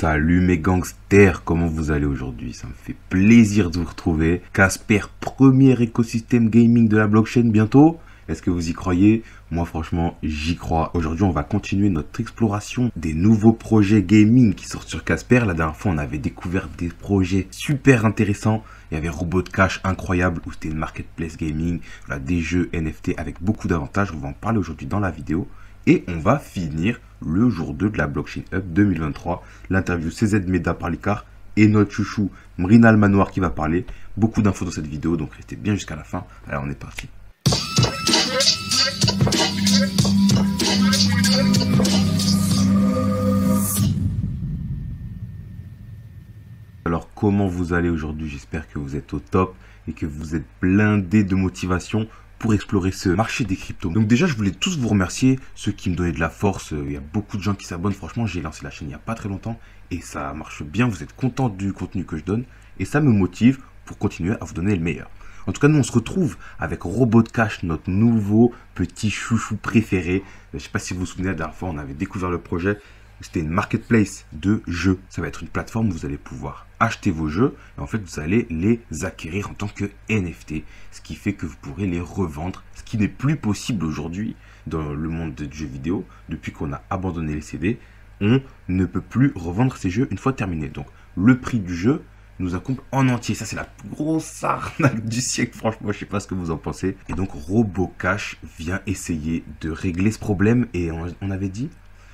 Salut mes gangsters, comment vous allez aujourd'hui? Ça me fait plaisir de vous retrouver. Casper, premier écosystème gaming de la blockchain bientôt. Est-ce que vous y croyez? Moi franchement, j'y crois. Aujourd'hui, on va continuer notre exploration des nouveaux projets gaming qui sortent sur Casper. La dernière fois, on avait découvert des projets super intéressants. Il y avait Robot Cash incroyable où c'était une marketplace gaming, voilà, des jeux NFT avec beaucoup d'avantages. On va en parler aujourd'hui dans la vidéo. Et on va finir le jour 2 de la Blockchain Hub 2023. L'interview CZ Meda par l'ICAR et notre chouchou Mrinal Manoir qui va parler. Beaucoup d'infos dans cette vidéo, donc restez bien jusqu'à la fin. Alors on est parti. Alors comment vous allez aujourd'hui? J'espère que vous êtes au top et que vous êtes blindés de motivation pour explorer ce marché des cryptos. Donc déjà, je voulais tous vous remercier, ceux qui me donnaient de la force. Il y a beaucoup de gens qui s'abonnent. Franchement, j'ai lancé la chaîne il n'y a pas très longtemps et ça marche bien. Vous êtes contents du contenu que je donne et ça me motive pour continuer à vous donner le meilleur. En tout cas, nous, on se retrouve avec Robot Cash, notre nouveau petit chouchou préféré. Je ne sais pas si vous vous souvenez, la dernière fois, on avait découvert le projet. C'était une marketplace de jeux. Ça va être une plateforme où vous allez pouvoir acheter vos jeux et en fait vous allez les acquérir en tant que NFT, ce qui fait que vous pourrez les revendre, ce qui n'est plus possible aujourd'hui dans le monde du jeu vidéo. Depuis qu'on a abandonné les CD, on ne peut plus revendre ces jeux une fois terminés. Donc le prix du jeu nous incombe en entier. Ça, c'est la plus grosse arnaque du siècle. Franchement, je sais pas ce que vous en pensez. Et donc Robot Cash vient essayer de régler ce problème et on avait dit,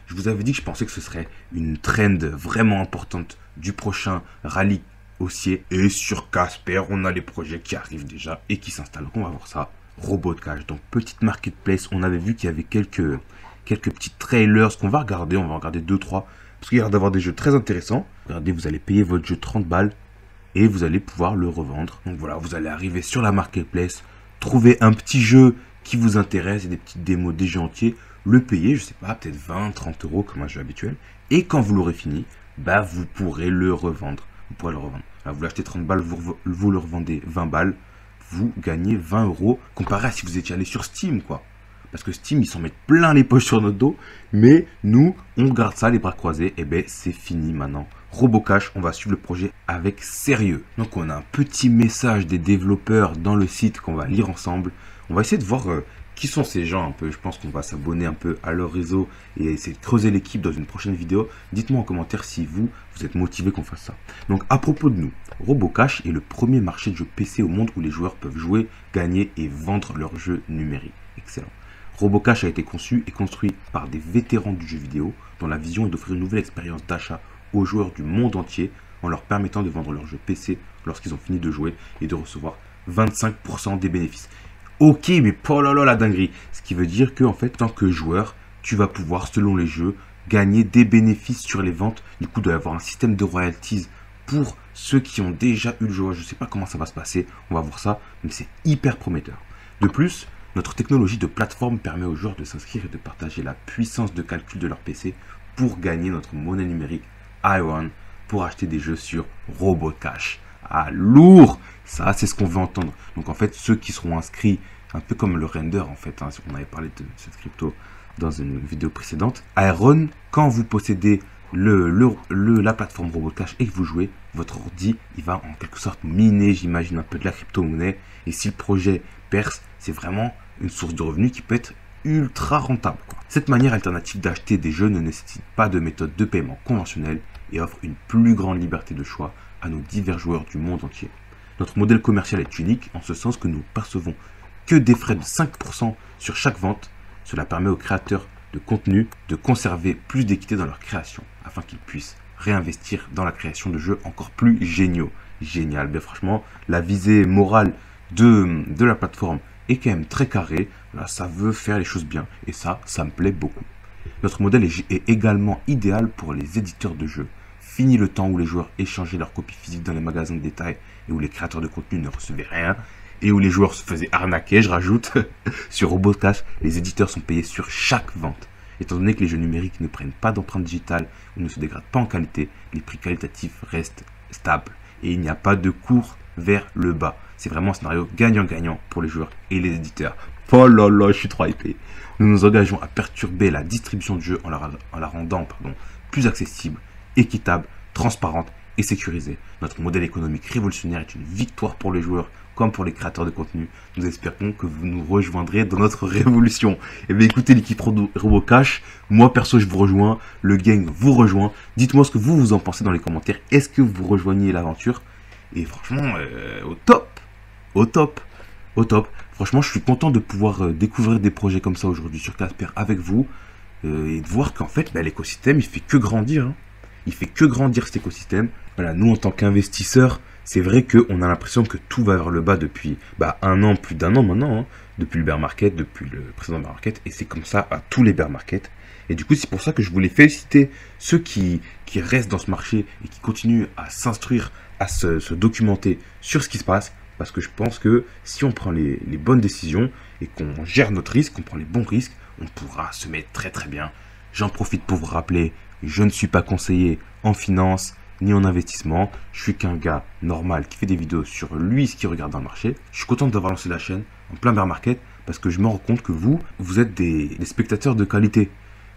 je vous avais dit que je pensais que ce serait une trend vraiment importante du prochain rallye haussier. Et sur Casper, on a les projets qui arrivent déjà et qui s'installent. Donc on va voir ça. Robot Cash, donc petite marketplace. On avait vu qu'il y avait quelques petits trailers qu'on va regarder. On va regarder 2-3 parce qu'il y a l'air d'avoir des jeux très intéressants. Regardez, vous allez payer votre jeu 30 balles et vous allez pouvoir le revendre. Donc voilà, vous allez arriver sur la marketplace, trouver un petit jeu qui vous intéresse et des petites démos des jeux entiers. Le payer, je sais pas, peut-être 20-30 euros comme un jeu habituel. Et quand vous l'aurez fini, bah vous pourrez le revendre. Vous pourrez le revendre. Alors, vous l'achetez 30 balles, vous le revendez 20 balles. Vous gagnez 20 euros comparé à si vous étiez allé sur Steam, quoi. Parce que Steam, ils s'en mettent plein les poches sur notre dos. Mais nous, on garde ça les bras croisés. Et ben c'est fini maintenant. Robot Cash, on va suivre le projet avec sérieux. Donc on a un petit message des développeurs dans le site qu'on va lire ensemble. On va essayer de voir qui sont ces gens un peu. Je pense qu'on va s'abonner un peu à leur réseau et essayer de creuser l'équipe dans une prochaine vidéo. Dites-moi en commentaire si vous êtes motivé qu'on fasse ça. Donc à propos de nous, Robot Cash est le premier marché de jeux PC au monde où les joueurs peuvent jouer, gagner et vendre leurs jeux numériques. Excellent. Robot Cash a été conçu et construit par des vétérans du jeu vidéo dont la vision est d'offrir une nouvelle expérience d'achat aux joueurs du monde entier en leur permettant de vendre leurs jeux PC lorsqu'ils ont fini de jouer et de recevoir 25% des bénéfices. Ok, mais oh là là la dinguerie. Ce qui veut dire que en fait, tant que joueur, tu vas pouvoir, selon les jeux, gagner des bénéfices sur les ventes. Du coup, il doit y avoir un système de royalties pour ceux qui ont déjà eu le jeu. Je ne sais pas comment ça va se passer. On va voir ça, mais c'est hyper prometteur. De plus, notre technologie de plateforme permet aux joueurs de s'inscrire et de partager la puissance de calcul de leur PC pour gagner notre monnaie numérique Iron pour acheter des jeux sur Robot Cash. Ah, lourd! Ça, c'est ce qu'on veut entendre. Donc, en fait, ceux qui seront inscrits, un peu comme le render, en fait, hein, on avait parlé de cette crypto dans une vidéo précédente. Iron, quand vous possédez la plateforme Robot Cash et que vous jouez, votre ordi, il va en quelque sorte miner, j'imagine, un peu de la crypto-monnaie. Et si le projet perce, c'est vraiment une source de revenus qui peut être ultra rentable, quoi. Cette manière alternative d'acheter des jeux ne nécessite pas de méthode de paiement conventionnelle et offre une plus grande liberté de choix à nos divers joueurs du monde entier. Notre modèle commercial est unique en ce sens que nous percevons que des frais de 5% sur chaque vente. Cela permet aux créateurs de contenu de conserver plus d'équité dans leur création afin qu'ils puissent réinvestir dans la création de jeux encore plus géniaux. Génial, bien franchement, la visée morale de la plateforme est quand même très carrée. Là, ça veut faire les choses bien et ça me plaît beaucoup. Notre modèle est également idéal pour les éditeurs de jeux. Fini le temps où les joueurs échangeaient leurs copies physiques dans les magasins de détail et où les créateurs de contenu ne recevaient rien et où les joueurs se faisaient arnaquer, je rajoute. Sur Robot Cash, les éditeurs sont payés sur chaque vente. Étant donné que les jeux numériques ne prennent pas d'empreinte digitale ou ne se dégradent pas en qualité, les prix qualitatifs restent stables et il n'y a pas de cours vers le bas. C'est vraiment un scénario gagnant-gagnant pour les joueurs et les éditeurs. Oh là là, je suis trop hypé. Nous nous engageons à perturber la distribution de jeux en la rendant plus accessible, équitable, transparente et sécurisée. Notre modèle économique révolutionnaire est une victoire pour les joueurs comme pour les créateurs de contenu. Nous espérons que vous nous rejoindrez dans notre révolution. Et bien écoutez l'équipe RoboCash, moi perso je vous rejoins, le gang vous rejoint. Dites-moi ce que vous en pensez dans les commentaires. Est-ce que vous rejoignez l'aventure? Et franchement, au top, au top, au top. Franchement, je suis content de pouvoir découvrir des projets comme ça aujourd'hui sur Casper avec vous. Et de voir qu'en fait, l'écosystème, il fait que grandir. Hein. Il fait que grandir cet écosystème. Voilà, nous en tant qu'investisseurs, c'est vrai qu'on a l'impression que tout va vers le bas depuis un an, plus d'un an maintenant, hein, depuis le bear market, depuis le précédent bear market, et c'est comme ça à tous les bear markets. Et du coup, c'est pour ça que je voulais féliciter ceux qui restent dans ce marché et qui continuent à s'instruire, à se documenter sur ce qui se passe, parce que je pense que si on prend les bonnes décisions et qu'on gère notre risque, qu'on prend les bons risques, on pourra se mettre très très bien. J'en profite pour vous rappeler, je ne suis pas conseiller en finance, ni en investissement. Je suis qu'un gars normal qui fait des vidéos sur lui, ce qu'il regarde dans le marché. Je suis content d'avoir lancé la chaîne en plein bear market parce que je me rends compte que vous êtes des spectateurs de qualité.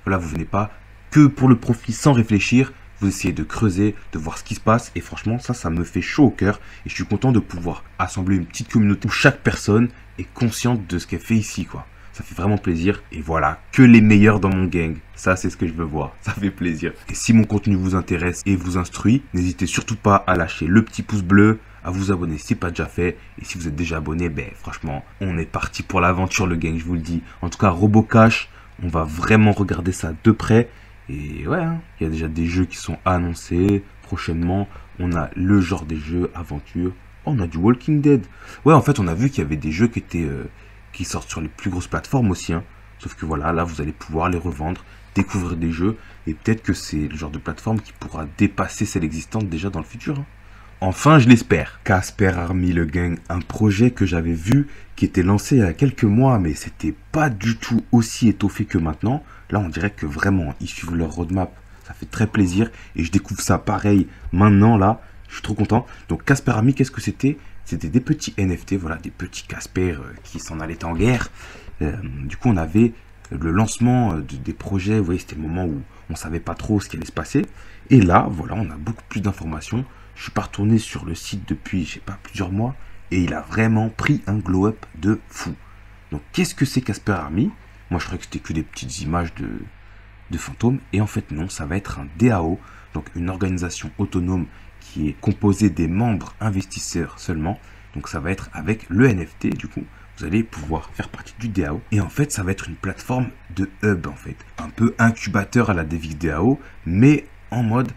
Voilà, vous venez pas que pour le profit sans réfléchir. Vous essayez de creuser, de voir ce qui se passe. Et franchement, ça me fait chaud au cœur. Et je suis content de pouvoir assembler une petite communauté où chaque personne est consciente de ce qu'elle fait ici, quoi. Ça fait vraiment plaisir. Et voilà, que les meilleurs dans mon gang. Ça, c'est ce que je veux voir. Ça fait plaisir. Et si mon contenu vous intéresse et vous instruit, n'hésitez surtout pas à lâcher le petit pouce bleu, à vous abonner si ce n'est pas déjà fait. Et si vous êtes déjà abonné, franchement, on est parti pour l'aventure, le gang, je vous le dis. En tout cas, RoboCash, on va vraiment regarder ça de près. Et ouais, hein, il y a déjà des jeux qui sont annoncés. Prochainement, on a le genre des jeux aventure. Oh, on a du Walking Dead. Ouais, en fait, on a vu qu'il y avait des jeux qui sortent sur les plus grosses plateformes aussi. Hein. Sauf que voilà, là, vous allez pouvoir les revendre, découvrir des jeux. Et peut-être que c'est le genre de plateforme qui pourra dépasser celle existante déjà dans le futur. Hein. Enfin, je l'espère. Casper Army, le gang, un projet que j'avais vu qui était lancé il y a quelques mois, mais c'était pas du tout aussi étoffé que maintenant. Là, on dirait que vraiment, ils suivent leur roadmap. Ça fait très plaisir. Et je découvre ça pareil maintenant, là. Je suis trop content. Donc, Casper Army, qu'est-ce que c'était? C'était des petits NFT, voilà, des petits Casper qui s'en allaient en guerre. Du coup, on avait le lancement des projets. Vous voyez, c'était le moment où on savait pas trop ce qui allait se passer. Et là, voilà, on a beaucoup plus d'informations. Je suis pas retourné sur le site depuis, je sais pas, plusieurs mois. Et il a vraiment pris un glow-up de fou. Donc, qu'est-ce que c'est Casper Army? Moi, je croyais que c'était que des petites images de fantômes. Et en fait, non, ça va être un DAO. Donc, une organisation autonome qui est composée des membres investisseurs seulement. Donc, ça va être avec le NFT, du coup. Vous allez pouvoir faire partie du DAO. Et en fait, ça va être une plateforme de hub, en fait. Un peu incubateur à la DevX DAO, mais en mode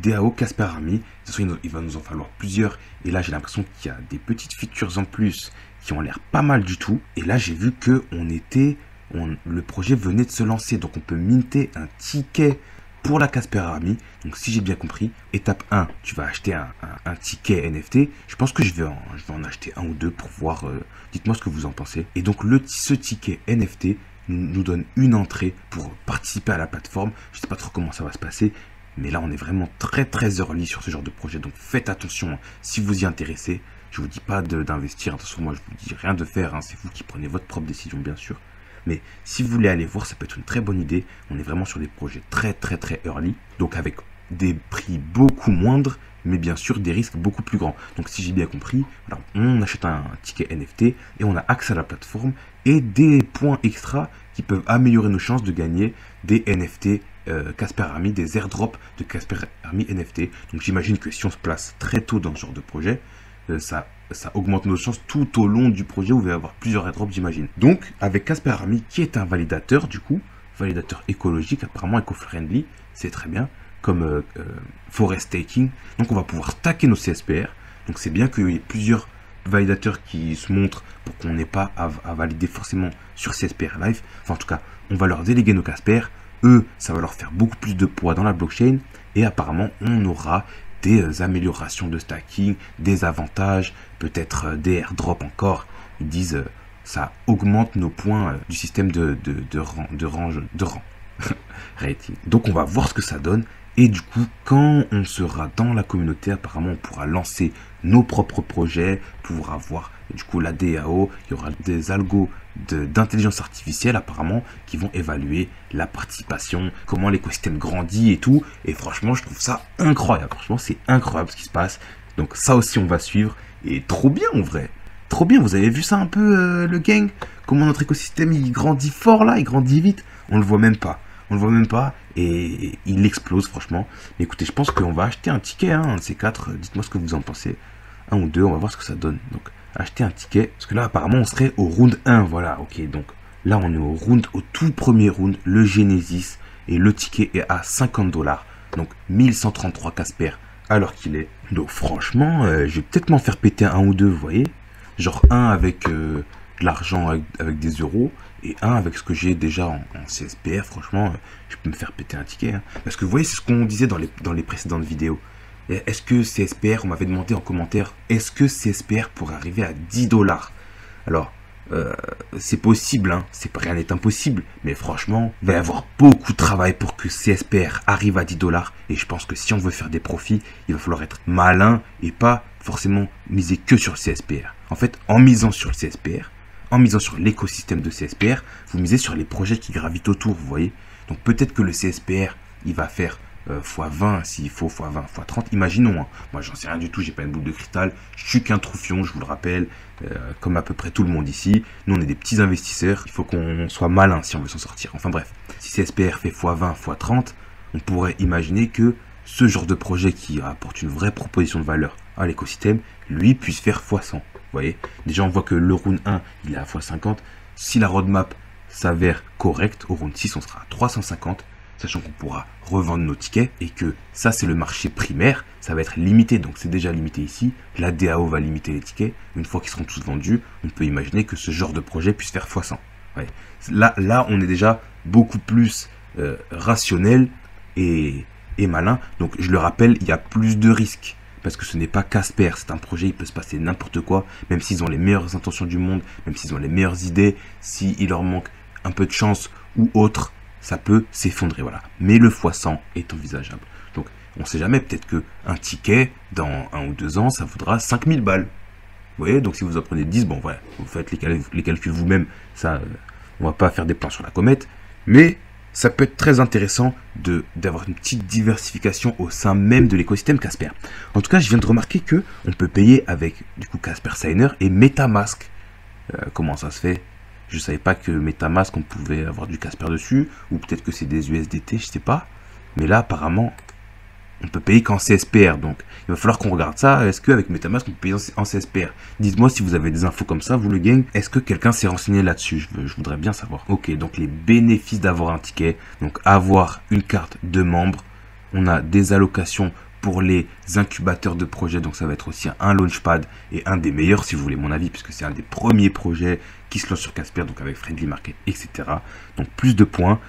DAO Casper Army. De toute façon, il va nous en falloir plusieurs. Et là, j'ai l'impression qu'il y a des petites features en plus qui ont l'air pas mal du tout. Et là, j'ai vu que le projet venait de se lancer. Donc, on peut minter un ticket pour la Casper Army. Donc, si j'ai bien compris, étape 1, tu vas acheter un ticket NFT. Je pense que je vais en acheter un ou deux pour voir. Dites-moi ce que vous en pensez. Et donc, ce ticket NFT nous donne une entrée pour participer à la plateforme. Je ne sais pas trop comment ça va se passer. Mais là, on est vraiment très très early sur ce genre de projet. Donc, faites attention hein, si vous y intéressez. Je vous dis pas d'investir. Attention, moi, je vous dis rien de faire. Hein, c'est vous qui prenez votre propre décision, bien sûr. Mais si vous voulez aller voir, ça peut être une très bonne idée. On est vraiment sur des projets très très très early. Donc, avec des prix beaucoup moindres, mais bien sûr des risques beaucoup plus grands. Donc, si j'ai bien compris, alors, on achète un ticket NFT et on a accès à la plateforme et des points extra qui peuvent améliorer nos chances de gagner des NFT Casper Army, des airdrops de Casper Army NFT. Donc j'imagine que si on se place très tôt dans ce genre de projet, ça augmente nos chances tout au long du projet où il va y avoir plusieurs airdrops, j'imagine. Donc avec Casper Army qui est un validateur du coup, validateur écologique, apparemment éco-friendly, c'est très bien, comme forest staking. Donc on va pouvoir stacker nos CSPR. Donc c'est bien qu'il y ait plusieurs validateurs qui se montrent pour qu'on n'ait pas à valider forcément sur CSPR Live. Enfin en tout cas, on va leur déléguer nos Casper. Eux, ça va leur faire beaucoup plus de poids dans la blockchain. Et apparemment, on aura des améliorations de stacking, des avantages, peut-être des airdrops encore. Ils disent ça augmente nos points du système de rang rating. Donc on va voir ce que ça donne. Et du coup, quand on sera dans la communauté, apparemment, on pourra lancer nos propres projets, pouvoir avoir Et du coup, la DAO, il y aura des algos d'intelligence artificielle apparemment qui vont évaluer la participation, comment l'écosystème grandit et tout. Et franchement, je trouve ça incroyable. Franchement, c'est incroyable ce qui se passe. Donc ça aussi, on va suivre. Et trop bien en vrai. Trop bien, vous avez vu ça un peu, le gang? Comment notre écosystème, il grandit fort là, il grandit vite. On le voit même pas. On le voit même pas et il explose franchement. Mais écoutez, je pense qu'on va acheter un ticket, hein, un de ces quatre. Dites-moi ce que vous en pensez. Un ou deux, on va voir ce que ça donne. Donc, acheter un ticket. Parce que là, apparemment, on serait au round 1. Voilà, ok. Donc, là, on est au tout premier round, le Genesis. Et le ticket est à 50 $. Donc, 1133 Casper alors qu'il est. Donc, franchement, je vais peut-être m'en faire péter un ou deux, vous voyez. Genre, un avec de l'argent, avec des euros. Et un avec ce que j'ai déjà en CSPR, franchement, je peux me faire péter un ticket. Hein. Parce que vous voyez, c'est ce qu'on disait dans les précédentes vidéos. Est-ce que CSPR, on m'avait demandé en commentaire, est-ce que CSPR pourrait arriver à 10 $? Alors, c'est possible, hein, rien n'est impossible. Mais franchement, il va y avoir beaucoup de travail pour que CSPR arrive à 10 $. Et je pense que si on veut faire des profits, il va falloir être malin et pas forcément miser que sur le CSPR. En fait, en misant sur le CSPR, en misant sur l'écosystème de CSPR, vous misez sur les projets qui gravitent autour, vous voyez. Donc peut-être que le CSPR, il va faire x20 s'il faut, x20, x30. Imaginons, hein. Moi j'en sais rien du tout, j'ai pas une boule de cristal, je suis qu'un troufion, je vous le rappelle, comme à peu près tout le monde ici. Nous on est des petits investisseurs, il faut qu'on soit malin si on veut s'en sortir. Enfin bref, si CSPR fait x20, x30, on pourrait imaginer que ce genre de projet qui apporte une vraie proposition de valeur à l'écosystème, lui puisse faire x100. Vous voyez, déjà on voit que le round 1 il est à x50. Si la roadmap s'avère correcte, au round 6 on sera à 350, sachant qu'on pourra revendre nos tickets et que ça c'est le marché primaire, ça va être limité, donc c'est déjà limité ici. La DAO va limiter les tickets. Une fois qu'ils seront tous vendus, on peut imaginer que ce genre de projet puisse faire x100. Ouais. Là on est déjà beaucoup plus rationnel et malin. Donc je le rappelle, il y a plus de risques. Parce que ce n'est pas Casper, c'est un projet, il peut se passer n'importe quoi, même s'ils ont les meilleures intentions du monde, même s'ils ont les meilleures idées, s'il leur manque un peu de chance ou autre, ça peut s'effondrer, voilà. Mais le x100 est envisageable. Donc, on ne sait jamais, peut-être qu'un ticket, dans 1 ou 2 ans, ça vaudra 5000 balles. Vous voyez, donc si vous en prenez 10, bon, voilà, vous faites les calculs vous-même, ça, on va pas faire des plans sur la comète, mais ça peut être très intéressant d'avoir une petite diversification au sein même de l'écosystème Casper. En tout cas, je viens de remarquer que on peut payer avec du coup Casper Signer et MetaMask. Comment ça se fait? Je savais pas que MetaMask on pouvait avoir du Casper dessus, ou peut-être que c'est des USDT, je sais pas. Mais là, apparemment, on peut payer qu'en CSPR, donc il va falloir qu'on regarde ça. Est-ce qu'avec MetaMask on peut payer en CSPR? Dites-moi si vous avez des infos comme ça, vous le gang. Est-ce que quelqu'un s'est renseigné là-dessus? Je voudrais bien savoir. Ok, donc les bénéfices d'avoir un ticket. Donc avoir une carte de membre. On a des allocations pour les incubateurs de projets. Donc ça va être aussi un launchpad et un des meilleurs si vous voulez mon avis, puisque c'est un des premiers projets qui se lance sur Casper, donc avec Friendly Market, etc. Donc plus de points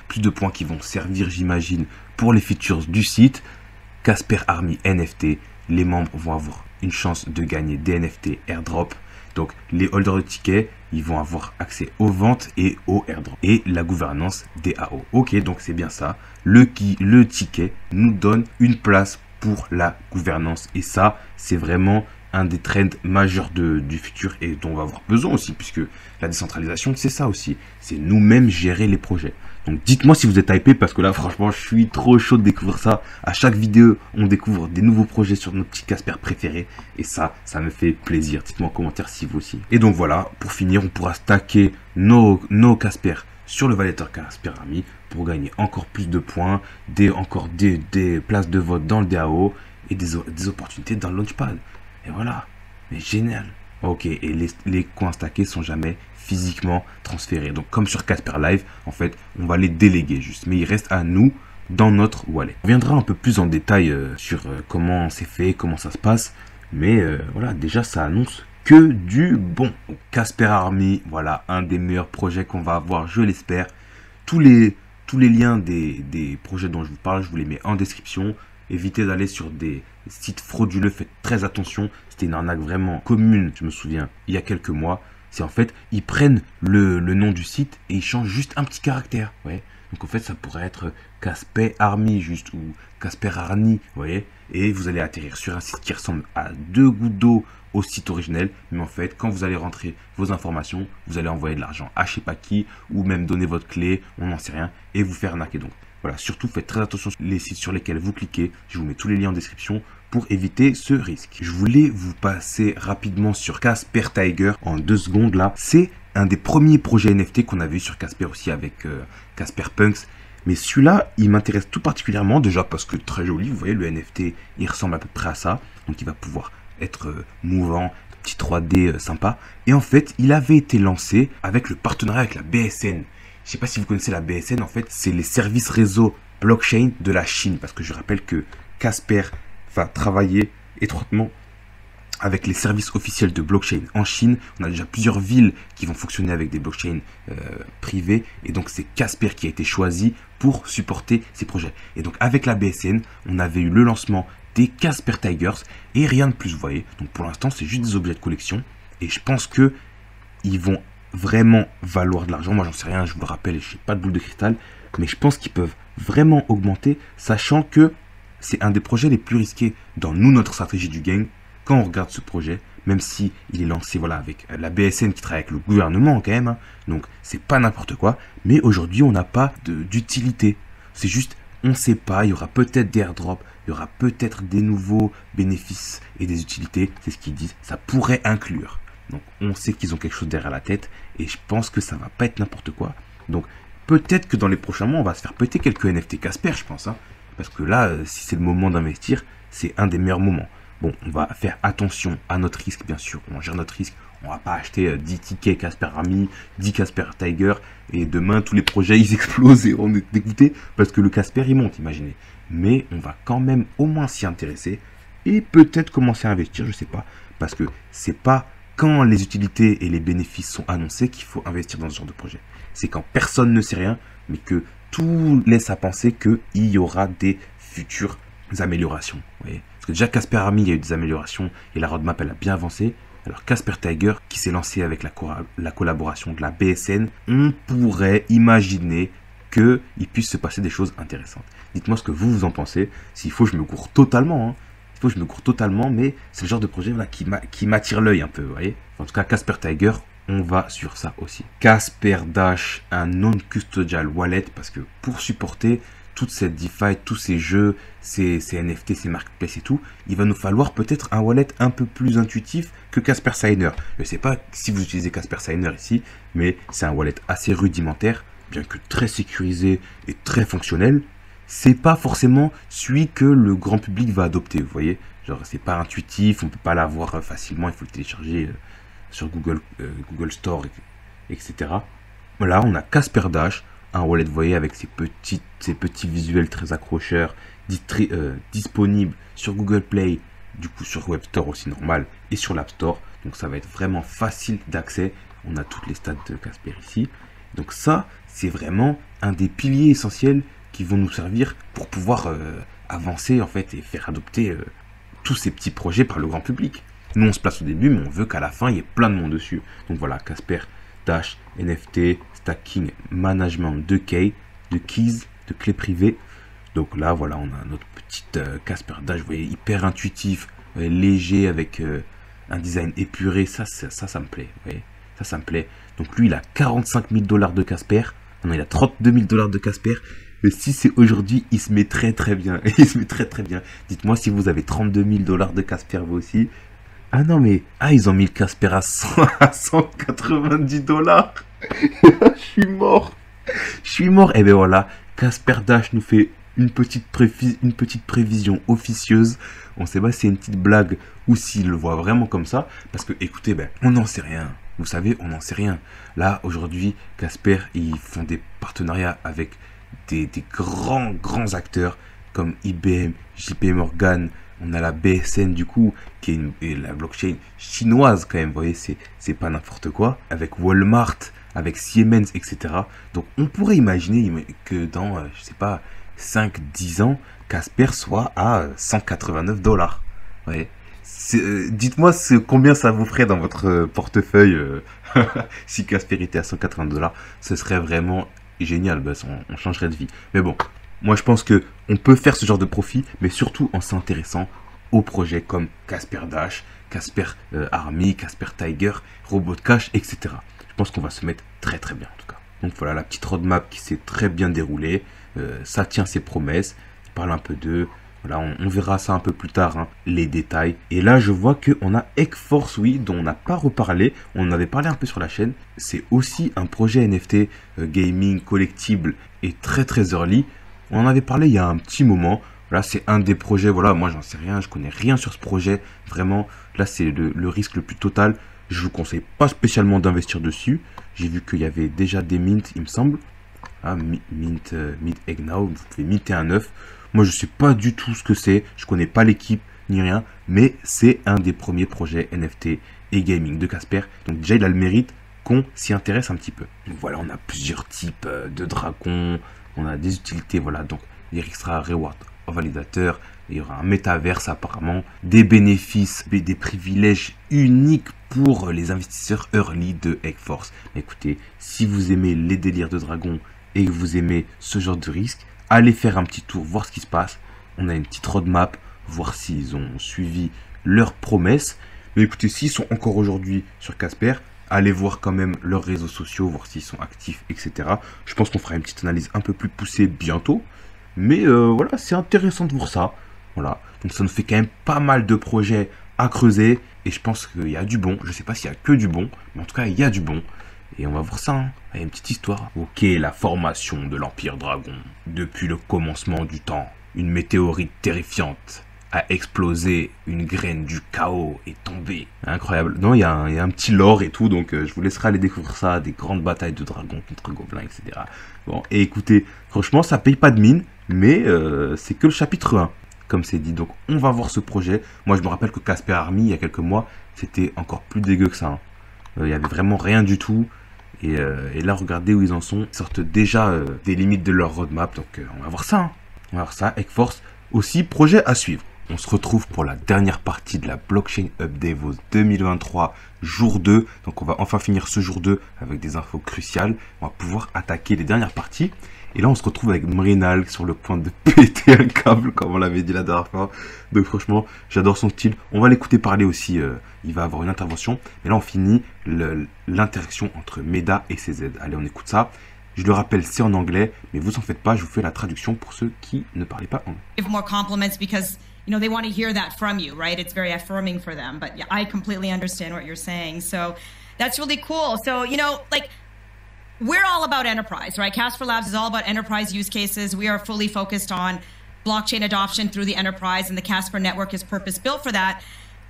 qui vont servir, j'imagine, pour les features du site. Casper Army NFT, les membres vont avoir une chance de gagner des NFT airdrop. Donc les holders de tickets, ils vont avoir accès aux ventes et aux airdrops. Et la gouvernance DAO. Ok, donc c'est bien ça. Le ticket nous donne une place pour la gouvernance. Et ça, c'est vraiment un des trends majeurs du futur et dont on va avoir besoin aussi, puisque la décentralisation, c'est ça aussi. C'est nous-mêmes gérer les projets. Donc dites-moi si vous êtes hypé, parce que là, franchement, je suis trop chaud de découvrir ça. À chaque vidéo, on découvre des nouveaux projets sur nos petits Casper préférés. Et ça me fait plaisir. Dites-moi en commentaire si vous aussi. Et donc voilà, pour finir, on pourra stacker nos Casper sur le validateur Casper Army pour gagner encore plus de points, encore des places de vote dans le DAO et des opportunités dans le Launchpad. Et voilà, mais génial. Ok, et les coins stackés sont jamais physiquement transférés. Donc comme sur Casper Live, en fait, on va les déléguer juste. Mais il reste à nous dans notre wallet. On reviendra un peu plus en détail sur comment c'est fait, comment ça se passe. Mais voilà, déjà ça annonce que du bon. Casper Army, voilà, un des meilleurs projets qu'on va avoir, je l'espère. Tous les liens des projets dont je vous parle, je vous les mets en description. Évitez d'aller sur des sites frauduleux, faites très attention. C'était une arnaque vraiment commune, je me souviens, il y a quelques mois. C'est en fait, ils prennent le nom du site et ils changent juste un petit caractère. Ouais. Donc en fait, ça pourrait être Casper Army juste ou Casper Army, vous voyez. Et vous allez atterrir sur un site qui ressemble à 2 gouttes d'eau au site originel. Mais en fait, quand vous allez rentrer vos informations, vous allez envoyer de l'argent à je sais pas qui ou même donner votre clé, on n'en sait rien, et vous faire arnaquer. Donc voilà, surtout faites très attention sur les sites sur lesquels vous cliquez. Je vous mets tous les liens en description pour éviter ce risque. Je voulais vous passer rapidement sur Casper Tiger en 2 secondes là. C'est un des premiers projets NFT qu'on a vu sur Casper aussi avec Casper Punks. Mais celui-là, il m'intéresse tout particulièrement déjà parce que très joli. Vous voyez, le NFT, il ressemble à peu près à ça. Donc il va pouvoir être mouvant, petit 3D sympa. Et en fait, il avait été lancé avec le partenariat avec la BSN. Je ne sais pas si vous connaissez la BSN, en fait, c'est les services réseau blockchain de la Chine. Parce que je rappelle que Casper va travailler étroitement avec les services officiels de blockchain en Chine. On a déjà plusieurs villes qui vont fonctionner avec des blockchains privées. Et donc, c'est Casper qui a été choisi pour supporter ces projets. Et donc, avec la BSN, on avait eu le lancement des Casper Tigers et rien de plus, vous voyez. Donc, pour l'instant, c'est juste des objets de collection. Et je pense que ils vont vraiment valoir de l'argent. Moi, j'en sais rien, je vous le rappelle, et je n'ai pas de boule de cristal. Mais je pense qu'ils peuvent vraiment augmenter, sachant que c'est un des projets les plus risqués dans notre stratégie du gang. Quand on regarde ce projet, même si il est lancé voilà, avec la BSN qui travaille avec le gouvernement quand même, hein, donc c'est pas n'importe quoi, mais aujourd'hui on n'a pas d'utilité. C'est juste, on ne sait pas, il y aura peut-être des airdrops, il y aura peut-être des nouveaux bénéfices et des utilités, c'est ce qu'ils disent, ça pourrait inclure. Donc on sait qu'ils ont quelque chose derrière la tête et je pense que ça va pas être n'importe quoi. Donc peut-être que dans les prochains mois on va se faire péter quelques NFT Casper, je pense, hein, parce que là, si c'est le moment d'investir, c'est un des meilleurs moments. Bon, on va faire attention à notre risque, bien sûr. On gère notre risque. On va pas acheter 10 tickets Casper Army, 10 Casper Tiger, et demain, tous les projets, ils explosent et on est dégoûté parce que le Casper, il monte, imaginez. Mais on va quand même au moins s'y intéresser et peut-être commencer à investir, je sais pas. Parce que c'est pas quand les utilités et les bénéfices sont annoncés qu'il faut investir dans ce genre de projet. C'est quand personne ne sait rien, mais que tout laisse à penser qu'il y aura des futures améliorations. Vous voyez, parce que déjà Casper Army, il y a eu des améliorations et la roadmap elle a bien avancé. Alors Casper Tiger qui s'est lancé avec la collaboration de la BSN, on pourrait imaginer qu'il puisse se passer des choses intéressantes. Dites-moi ce que vous en pensez. S'il faut, je me cours totalement. Hein. S'il faut, je me cours totalement, mais c'est le genre de projet voilà, qui m'attire l'œil un peu. Vous voyez, en tout cas, Casper Tiger, on va sur ça aussi. Casper Dash, un non-custodial wallet, parce que pour supporter toute cette DeFi, tous ces jeux, ces NFT, ces marketplaces et tout, il va nous falloir peut-être un wallet un peu plus intuitif que Casper Signer. Je ne sais pas si vous utilisez Casper Signer ici, mais c'est un wallet assez rudimentaire, bien que très sécurisé et très fonctionnel. C'est pas forcément celui que le grand public va adopter, vous voyez. Genre, c'est pas intuitif, on peut pas l'avoir facilement, il faut le télécharger sur Google Store, etc. Voilà, on a Casper Dash, un wallet, vous voyez, avec ses petits visuels très accrocheurs, disponible sur Google Play, du coup sur Web Store aussi normal, et sur l'App Store. Donc ça va être vraiment facile d'accès. On a toutes les stats de Casper ici. Donc ça, c'est vraiment un des piliers essentiels qui vont nous servir pour pouvoir avancer en fait et faire adopter tous ces petits projets par le grand public. Nous, on se place au début, mais on veut qu'à la fin, il y ait plein de monde dessus. Donc voilà, Casper Dash, NFT, stacking, management de keys, de clés privées. Donc là, voilà, on a notre petite Casper Dash, vous voyez, hyper intuitif, léger, avec un design épuré. Ça me plaît, vous voyez, ça me plaît. Donc lui, il a 45 000 $ de Casper. Non, il a 32 000 $ de Casper. Mais si c'est aujourd'hui, il se met très très bien. Il se met très très bien. Dites-moi si vous avez 32 000 $ de Casper, vous aussi. Ah non, mais... Ah, ils ont mis le Casper à 190 $. Je suis mort. Je suis mort. Et bien voilà, Casper Dash nous fait une petite prévision officieuse. On ne sait pas si c'est une petite blague ou s'il le voit vraiment comme ça. Parce que, écoutez, ben, on n'en sait rien. Vous savez, on n'en sait rien. Là, aujourd'hui, Casper, ils font des partenariats avec des grands acteurs comme IBM, JP Morgan. On a la BSN du coup, qui est la blockchain chinoise quand même, vous voyez, c'est pas n'importe quoi. Avec Walmart, avec Siemens, etc. Donc on pourrait imaginer que dans, je sais pas, 5-10 ans, Casper soit à 189 $. Vous voyez. Dites-moi combien ça vous ferait dans votre portefeuille si Casper était à 180 $. Ce serait vraiment génial, bah, on changerait de vie. Mais bon, moi je pense que on peut faire ce genre de profit, mais surtout en s'intéressant aux projets comme Casper Dash, Casper Army, Casper Tiger, Robot Cash, etc. Je pense qu'on va se mettre très très bien en tout cas. Donc voilà la petite roadmap qui s'est très bien déroulée, ça tient ses promesses, je parle un peu d'eux. Voilà, on verra ça un peu plus tard, hein, les détails. Et là, je vois qu'on a Ekforce, oui, dont on n'a pas reparlé. On en avait parlé un peu sur la chaîne. C'est aussi un projet NFT gaming collectible et très très early. On en avait parlé il y a un petit moment. Là, c'est un des projets, voilà, moi j'en sais rien, je connais rien sur ce projet. Vraiment, là, c'est le risque le plus total. Je vous conseille pas spécialement d'investir dessus. J'ai vu qu'il y avait déjà des mints, il me semble. Ah, mint egg now, vous pouvez minter un œuf. Moi, je sais pas du tout ce que c'est. Je connais pas l'équipe ni rien. Mais c'est un des premiers projets NFT et gaming de Casper. Donc déjà, il a le mérite qu'on s'y intéresse un petit peu. Donc voilà, on a plusieurs types de dragons. On a des utilités, voilà. Donc, les extra reward validateurs. Il y aura un métaverse apparemment. Des bénéfices, des privilèges uniques pour les investisseurs early de Ekforce. Écoutez, si vous aimez les délires de dragons et que vous aimez ce genre de risque, allez faire un petit tour, voir ce qui se passe. On a une petite roadmap, voir s'ils ont suivi leurs promesses. Mais écoutez, s'ils sont encore aujourd'hui sur Casper, allez voir quand même leurs réseaux sociaux, voir s'ils sont actifs, etc. Je pense qu'on fera une petite analyse un peu plus poussée bientôt. Mais voilà, c'est intéressant de voir ça. Voilà, donc ça nous fait quand même pas mal de projets à creuser. Et je pense qu'il y a du bon. Je ne sais pas s'il y a que du bon, mais en tout cas, il y a du bon. Et on va voir ça, hein. Il y a une petite histoire. Ok, la formation de l'Empire Dragon. Depuis le commencement du temps, une météorite terrifiante a explosé, une graine du chaos est tombée. Incroyable. Non, il y a un petit lore et tout, donc je vous laisserai aller découvrir ça, des grandes batailles de dragons contre gobelins, etc. Bon, et écoutez, franchement, ça paye pas de mine, mais c'est que le chapitre 1, comme c'est dit. Donc, on va voir ce projet. Moi, je me rappelle que Casper Army, il y a quelques mois, c'était encore plus dégueu que ça, hein. Il y avait vraiment rien du tout. Et là, regardez où ils en sont. Ils sortent déjà des limites de leur roadmap. Donc, on va voir ça, hein. On va voir ça. Ekforce, aussi, projet à suivre. On se retrouve pour la dernière partie de la Blockchain Update 2023, jour 2. Donc, on va enfin finir ce jour 2 avec des infos cruciales. On va pouvoir attaquer les dernières parties. Et là, on se retrouve avec Mrinal sur le point de péter un câble, comme on l'avait dit la dernière fois. Donc franchement, j'adore son style. On va l'écouter parler aussi. Il va avoir une intervention. Mais là, on finit l'interaction entre Meda et CZ. Allez, on écoute ça. Je le rappelle, c'est en anglais, mais vous en faites pas. Je vous fais la traduction pour ceux qui ne parlaient pas anglais. Give more compliments because you know they want to hear that from you, right? It's very affirming for them. But yeah, I completely understand what you're saying. So that's really cool. So you know, like. We're all about enterprise, right? Casper Labs is all about enterprise use cases. We are fully focused on blockchain adoption through the enterprise, and the Casper network is purpose-built for that.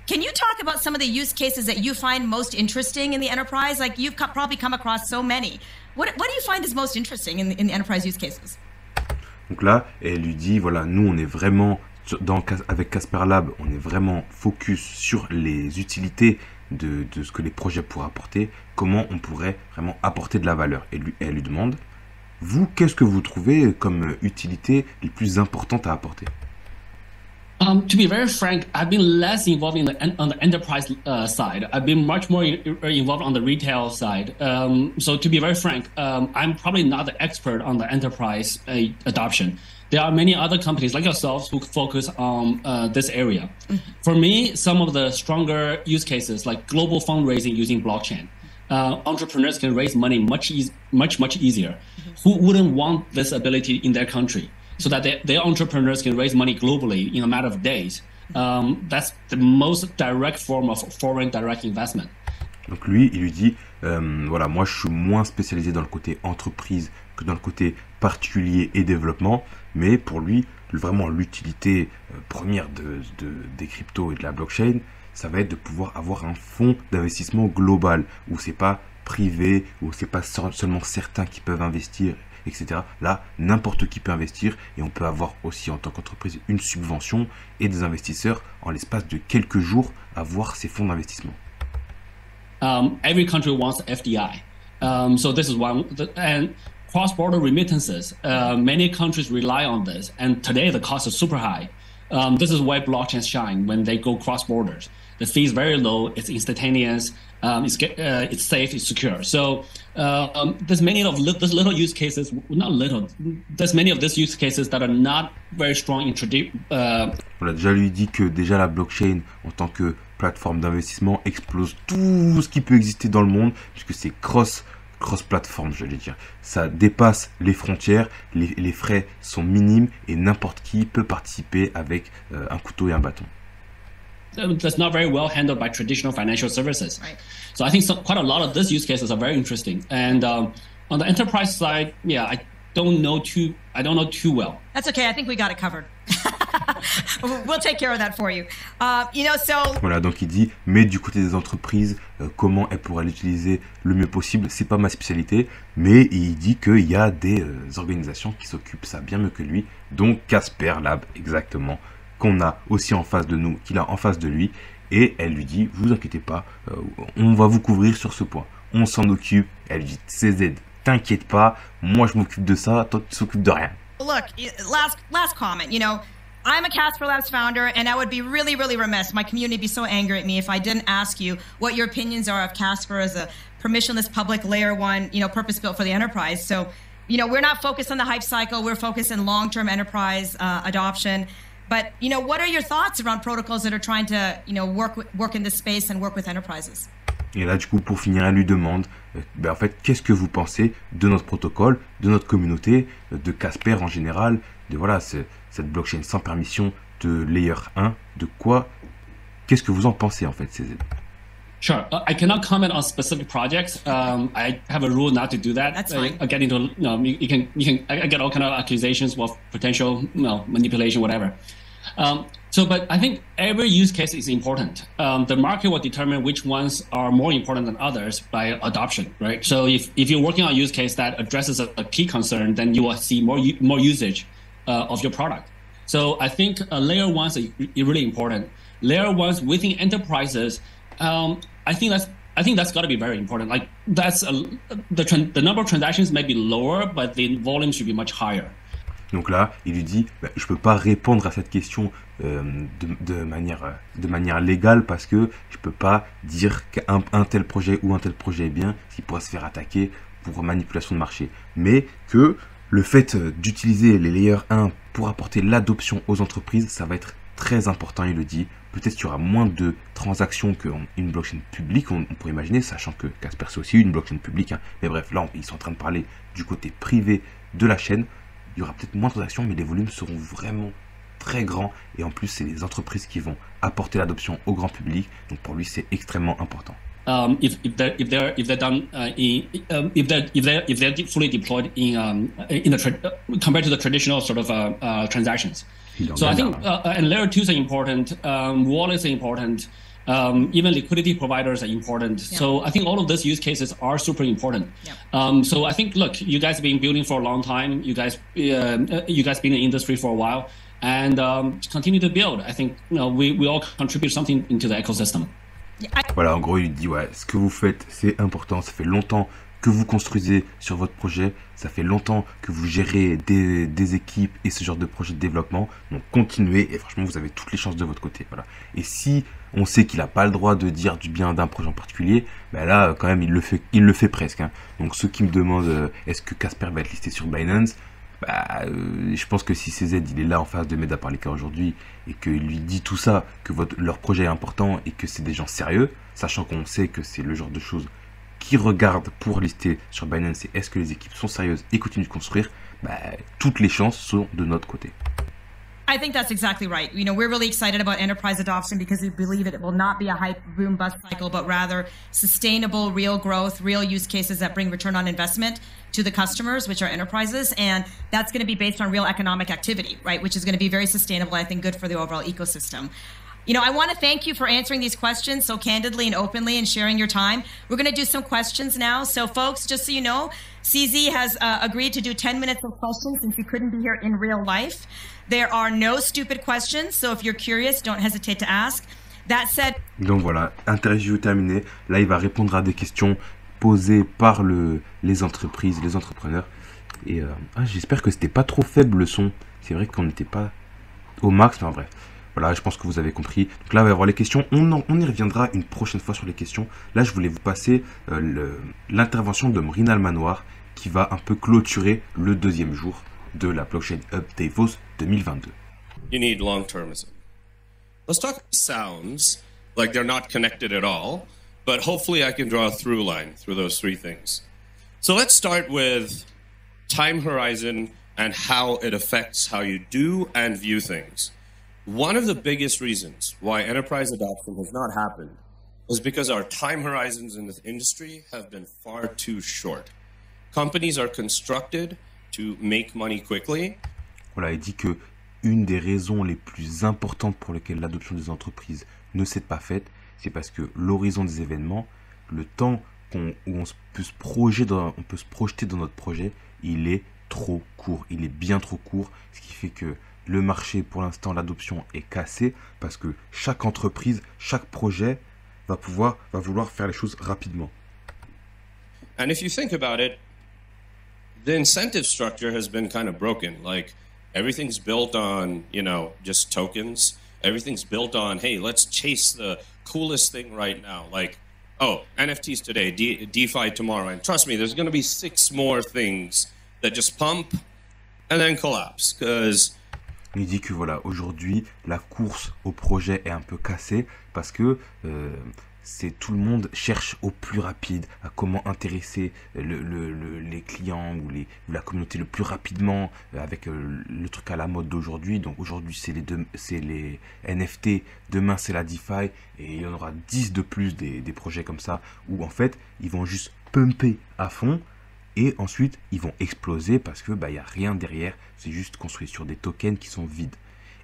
Can you talk about some of the use cases that you find most interesting in the enterprise? Like, you've probably come across so many. What do you find is most interesting in the enterprise use cases? Donc là, elle lui dit, voilà, nous, on est vraiment, avec Casper Lab, on est vraiment focus sur les utilités de ce que les projets pourraient apporter, comment on pourrait vraiment apporter de la valeur. Et elle lui demande, vous, qu'est-ce que vous trouvez comme utilité les plus importantes à apporter? To be very frank, I've been less involved on the enterprise side. I've been much more involved on the retail side. So to be very frank, I'm probably not the expert on the enterprise adoption. There are many other companies like yourselves who focus on this area. For me, some of the stronger use cases like global fundraising using blockchain. Entrepreneurs can raise money much easier. Who wouldn't want this ability in their country? So that their entrepreneurs can raise money globally in a matter of days. That's the most direct form of foreign direct investment. Donc lui, il lui dit, voilà, moi je suis moins spécialisé dans le côté entreprise que dans le côté particulier et développement, mais pour lui, vraiment l'utilité première des cryptos et de la blockchain, ça va être de pouvoir avoir un fonds d'investissement global, où c'est pas privé, où c'est pas seulement certains qui peuvent investir, etc. Là, n'importe qui peut investir et on peut avoir aussi en tant qu'entreprise une subvention et des investisseurs en l'espace de quelques jours avoir ces fonds d'investissement. Every country wants FDI. So this is why, and cross-border remittances, many countries rely on this. And today the cost is super high. This is why blockchains shine when they go cross-borders. The fee is very low, it's instantaneous, it's safe, it's secure. So there's many of those little use cases, not little. There's many of these use cases that are not very strong in On a déjà lui dit que déjà la blockchain en tant que plateforme d'investissement explose tout ce qui peut exister dans le monde puisque c'est cross-plateforme, j'allais dire. Ça dépasse les frontières, les frais sont minimes et n'importe qui peut participer avec un couteau et un bâton. That's not very well handled by traditional financial services. Right. So I think quite a lot of these use cases are very interesting. And on the enterprise side, yeah, I don't know too well. That's okay. I think we got it covered. We'll take care of that for you. Voilà, donc il dit, mais du côté des entreprises, comment elles pourraient l'utiliser le mieux possible, c'est pas ma spécialité, mais il dit qu'il y a des organisations qui s'occupent ça bien mieux que lui, donc Casper Lab, exactement, qu'on a aussi en face de nous, qu'il a en face de lui, et elle lui dit, vous inquiétez pas, on va vous couvrir sur ce point, on s'en occupe. Elle lui dit, CZ, t'inquiète pas, moi je m'occupe de ça, toi tu t'occupes de rien. Look, last comment, I'm a Casper Labs founder, and I would be really, really remiss. My community would be so angry at me if I didn't ask you what your opinions are of Casper as a permissionless public layer one, purpose-built for the enterprise. So, we're not focused on the hype cycle. We're focused on long-term enterprise adoption. But, what are your thoughts around protocols that are trying to, work in this space and work with enterprises? Et là, du coup, pour finir, elle lui demande, en fait, qu'est-ce que vous pensez de notre protocole, de notre communauté, de Casper en général, de voilà, cette blockchain sans permission de Layer 1, de quoi, qu'est-ce que vous en pensez en fait, CZ? Sure. I cannot comment on specific projects. I have a rule not to do that. That's fine. I get into, I get all kind of accusations of potential, manipulation, whatever. But I think every use case is important. The market will determine which ones are more important than others by adoption, right? So if you're working on a use case that addresses a key concern, then you will see more usage of your product. So I think layer ones are really important. Layer ones within enterprises, I think that's got to be very important. Like that's the number of transactions may be lower, but the volume should be much higher. Donc là, il lui dit, je peux pas répondre à cette question de manière légale parce que je peux pas dire qu'un tel projet ou un tel projet est bien, s'il pourrait se faire attaquer pour manipulation de marché. Mais que le fait d'utiliser les layers 1 pour apporter l'adoption aux entreprises, ça va être très important, il le dit. Peut-être qu'il y aura moins de transactions qu'une blockchain publique, on pourrait imaginer, sachant que Casper c'est aussi une blockchain publique. Mais bref, là, ils sont en train de parler du côté privé de la chaîne. Il y aura peut-être moins de transactions, mais les volumes seront vraiment très grands. Et en plus, c'est les entreprises qui vont apporter l'adoption au grand public. Donc pour lui, c'est extrêmement important. If they're fully deployed compared to the traditional sort of transactions. So I think and layer 2s are important. Wallets are important. Even liquidity providers are important. Yeah. So I think all of those use cases are super important. Yeah. So I think, look, you guys have been building for a long time. You guys been in the industry for a while, and continue to build. I think we all contribute something into the ecosystem. Voilà, en gros, il dit ouais, ce que vous faites, c'est important. Ça fait longtemps que vous construisez sur votre projet. Ça fait longtemps que vous gérez des équipes et ce genre de projet de développement. Donc continuez et franchement, vous avez toutes les chances de votre côté. Voilà. Et si on sait qu'il n'a pas le droit de dire du bien d'un projet en particulier, ben là, quand même, il le fait presque. Hein. Donc ceux qui me demandent est-ce que Casper va être listé sur Binance, je pense que si CZ il est là en face de Meda Parleka aujourd'hui et qu'il lui dit tout ça, que leur projet est important et que c'est des gens sérieux, sachant qu'on sait que c'est le genre de choses qui regardent pour lister sur Binance et est-ce que les équipes sont sérieuses et continuent de construire, toutes les chances sont de notre côté. I think that's exactly right. We're really excited about enterprise adoption because we believe it will not be a hype boom bust cycle, but rather sustainable, real growth, real use cases that bring return on investment to the customers, which are enterprises. And that's going to be based on real economic activity, right? Which is going to be very sustainable, I think good for the overall ecosystem. I want to thank you for answering these questions so candidly and openly and sharing your time. We're going to do some questions now. So folks, just so you know, CZ has agreed to do 10 minutes of questions since you couldn't be here in real life. There are no stupid questions, so if you're curious, don't hesitate to ask. That said... Donc voilà, interview terminée. Là, il va répondre à des questions posées par les entreprises, les entrepreneurs. Et j'espère que c'était pas trop faible le son. C'est vrai qu'on n'était pas au max, mais en bref. Voilà. Voilà, je pense que vous avez compris. Donc là, on va y avoir les questions. On y reviendra une prochaine fois sur les questions. Là, je voulais vous passer l'intervention de Mrinal Manohar qui va un peu clôturer le deuxième jour de la Blockchain Hub Davos 2022. You need long-termism. Let's talk sounds like they're not connected at all, but hopefully I can draw a through line through those three things. So let's start with time horizon and how it affects how you do and view things. One of the biggest reasons why enterprise adoption has not happened is because our time horizons in this industry have been far too short. Companies are constructed to make money quickly. Voilà, il dit que une des raisons les plus importantes pour lesquelles l'adoption des entreprises ne s'est pas faite, c'est parce que l'horizon des événements, le temps où on peut se projeter dans notre projet, il est trop court, il est bien trop court, ce qui fait que le marché, pour l'instant, l'adoption est cassée parce que chaque entreprise, chaque projet va vouloir faire les choses rapidement. And if you think about it, the incentive structure has been kind of broken. Like everything's built on, just tokens. Everything's built on, hey, let's chase the coolest thing right now. Like, oh, NFTs today, DeFi tomorrow. And trust me, there's going to be 6 more things that just pump and then collapse. Il dit que voilà, aujourd'hui, la course au projet est un peu cassée parce que tout le monde cherche au plus rapide, à comment intéresser les clients ou la communauté le plus rapidement avec le truc à la mode d'aujourd'hui. Donc aujourd'hui, c'est les NFT, demain c'est la DeFi et il y en aura 10 de plus des projets comme ça où en fait, ils vont juste pumper à fond. Et ensuite, ils vont exploser parce que y a rien derrière. C'est juste construit sur des tokens qui sont vides.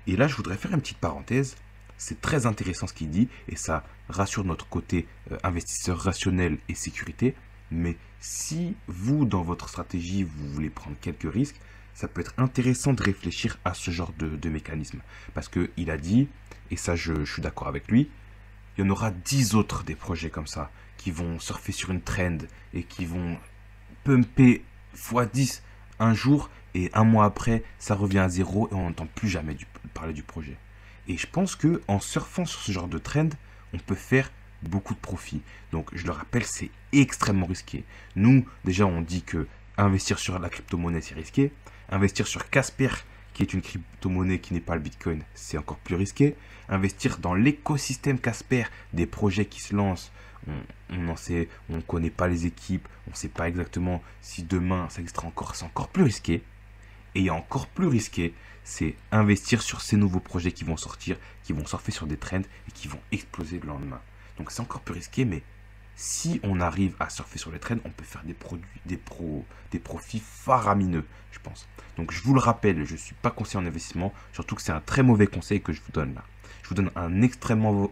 Et là, je voudrais faire une petite parenthèse. C'est très intéressant ce qu'il dit et ça rassure notre côté investisseur rationnel et sécurité. Mais si vous, dans votre stratégie, vous voulez prendre quelques risques, ça peut être intéressant de réfléchir à ce genre de mécanisme. Parce qu'il a dit, et ça je suis d'accord avec lui, il y en aura 10 autres des projets comme ça qui vont surfer sur une trend et qui vont pumper x10 un jour et un mois après ça revient à zéro et on n'entend plus jamais parler du projet. Et je pense que en surfant sur ce genre de trend, on peut faire beaucoup de profit. Donc je le rappelle, c'est extrêmement risqué. Nous, déjà, on dit que investir sur la crypto-monnaie, c'est risqué. Investir sur Casper, qui est une crypto-monnaie qui n'est pas le Bitcoin, c'est encore plus risqué. Investir dans l'écosystème Casper, des projets qui se lancent, on ne connaît pas les équipes, on ne sait pas exactement si demain ça existera encore, c'est encore plus risqué. Et encore plus risqué, c'est investir sur ces nouveaux projets qui vont sortir, qui vont surfer sur des trends et qui vont exploser le lendemain. Donc c'est encore plus risqué, mais si on arrive à surfer sur les trends, on peut faire des profits faramineux, je pense. Donc je vous le rappelle, je ne suis pas conseiller en investissement, surtout que c'est un très mauvais conseil que je vous donne là. Je vous donne un extrêmement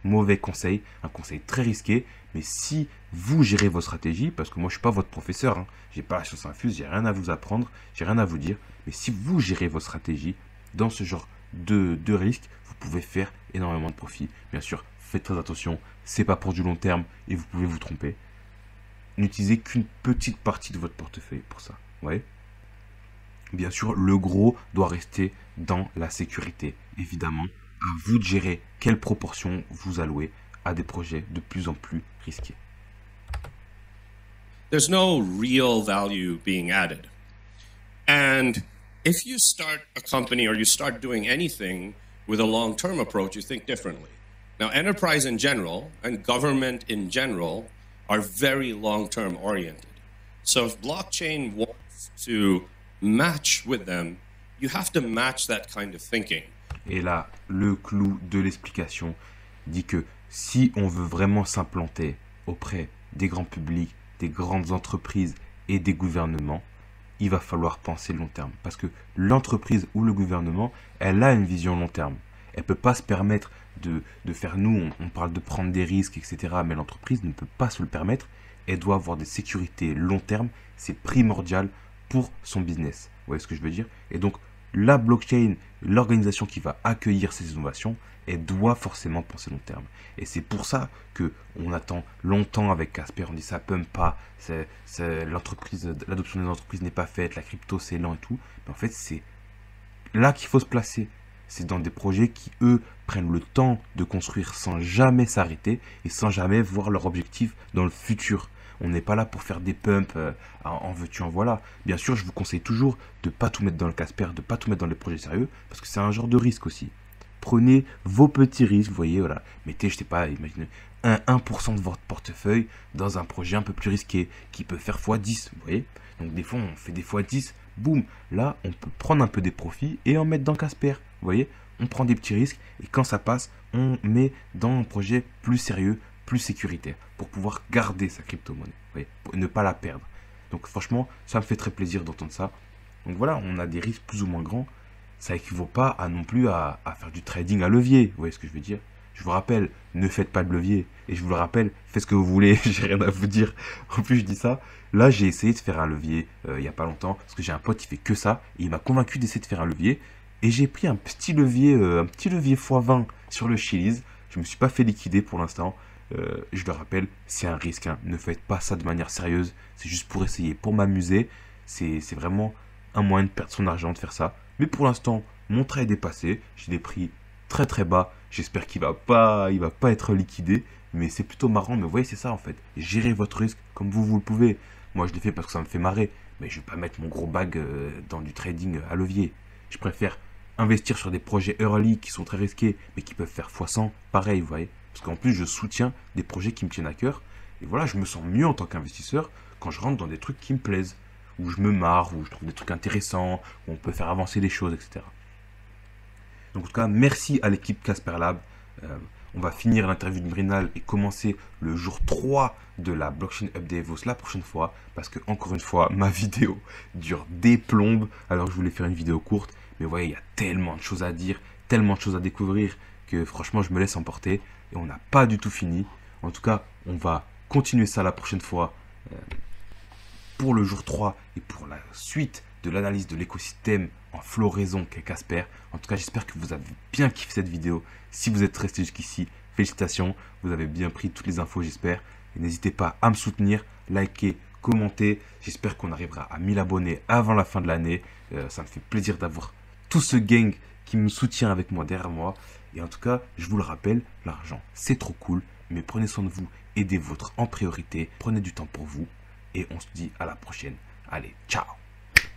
mauvais conseil, un conseil très risqué, mais si vous gérez vos stratégies, parce que moi je suis pas votre professeur, j'ai pas la science infuse, j'ai rien à vous apprendre, j'ai rien à vous dire, mais si vous gérez vos stratégies dans ce genre de risque, vous pouvez faire énormément de profit. Bien sûr, faites très attention, c'est pas pour du long terme et vous pouvez vous tromper. N'utilisez qu'une petite partie de votre portefeuille pour ça, ouais. Bien sûr, le gros doit rester dans la sécurité, évidemment. À vous de gérer quelle proportion vous allouez à des projets de plus en plus risqués. There's no real value being added. And if you start a company or you start doing anything with a long-term approach, you think differently. Now, enterprise in general and government in general are very long-term oriented. So if blockchain wants to match with them, you have to match that kind of thinking. Et là, le clou de l'explication dit que si on veut vraiment s'implanter auprès des grands publics, des grandes entreprises et des gouvernements, il va falloir penser long terme. Parce que l'entreprise ou le gouvernement, elle a une vision long terme. Elle ne peut pas se permettre de faire, nous, on parle de prendre des risques, etc. Mais l'entreprise ne peut pas se le permettre. Elle doit avoir des sécurités long terme. C'est primordial pour son business. Vous voyez ce que je veux dire? Et donc, la blockchain, l'organisation qui va accueillir ces innovations, elle doit forcément penser long terme. Et c'est pour ça qu'on attend longtemps avec Casper. On dit ça pump pas, l'adoption des entreprises n'est pas faite, la crypto c'est lent et tout. Mais en fait, c'est là qu'il faut se placer. c'est dans des projets qui, eux, prennent le temps de construire sans jamais s'arrêter et sans jamais voir leur objectif dans le futur. On n'est pas là pour faire des pumps en veux-tu, en voilà. Bien sûr, je vous conseille toujours de ne pas tout mettre dans le Casper, de ne pas tout mettre dans les projets sérieux, parce que c'est un genre de risque aussi. Prenez vos petits risques, vous voyez, voilà. Mettez, je sais pas, imaginez, 1% de votre portefeuille dans un projet un peu plus risqué, qui peut faire x10, vous voyez. Donc des fois, on fait des x10, boum. Là, on peut prendre un peu des profits et en mettre dans Casper, vous voyez. On prend des petits risques et quand ça passe, on met dans un projet plus sérieux, plus sécuritaire, pour pouvoir garder sa crypto-monnaie, vous voyez, pour ne pas la perdre. Donc franchement, ça me fait très plaisir d'entendre ça. Donc voilà, on a des risques plus ou moins grands. Ça équivaut pas à non plus à faire du trading à levier, vous voyez ce que je veux dire. Je vous rappelle, ne faites pas de levier. Et je vous le rappelle, faites ce que vous voulez, j'ai rien à vous dire. En plus, je dis ça. Là, j'ai essayé de faire un levier il y a pas longtemps, parce que j'ai un pote qui fait que ça, et il m'a convaincu d'essayer de faire un levier. Et j'ai pris un petit levier x20 sur le Chiliz. Je me suis pas fait liquider pour l'instant. Je le rappelle, c'est un risque, hein. Ne faites pas ça de manière sérieuse. C'est juste pour essayer, pour m'amuser. C'est vraiment un moyen de perdre son argent de faire ça. Mais pour l'instant, mon trade est passé. J'ai des prix très très bas. J'espère qu'il va pas être liquidé. Mais c'est plutôt marrant. Mais vous voyez, c'est ça en fait. Gérez votre risque comme vous le pouvez. Moi, je l'ai fait parce que ça me fait marrer. Mais je vais pas mettre mon gros bag dans du trading à levier. Je préfère investir sur des projets early qui sont très risqués, mais qui peuvent faire x100. Pareil, vous voyez. Parce qu'en plus, je soutiens des projets qui me tiennent à cœur. Et voilà, je me sens mieux en tant qu'investisseur quand je rentre dans des trucs qui me plaisent. Où je me marre, où je trouve des trucs intéressants, où on peut faire avancer les choses, etc. Donc en tout cas, merci à l'équipe Casper Lab. On va finir l'interview de Mrinal et commencer le jour 3 de la Blockchain Up Davos la prochaine fois. Parce que, encore une fois, ma vidéo dure des plombes. Alors je voulais faire une vidéo courte. Mais vous voyez, il y a tellement de choses à dire, tellement de choses à découvrir, que franchement, je me laisse emporter. Et on n'a pas du tout fini. En tout cas, on va continuer ça la prochaine fois. Pour le jour 3 et pour la suite de l'analyse de l'écosystème en floraison qu'est Casper. En tout cas, j'espère que vous avez bien kiffé cette vidéo. Si vous êtes resté jusqu'ici, félicitations. Vous avez bien pris toutes les infos, j'espère. Et n'hésitez pas à me soutenir, liker, commenter. J'espère qu'on arrivera à 1000 abonnés avant la fin de l'année. Ça me fait plaisir d'avoir tout ce gang qui me soutient avec moi, derrière moi. Et en tout cas, je vous le rappelle, l'argent, c'est trop cool. Mais prenez soin de vous, aidez votre en priorité. Prenez du temps pour vous. Et on se dit à la prochaine. Allez, ciao!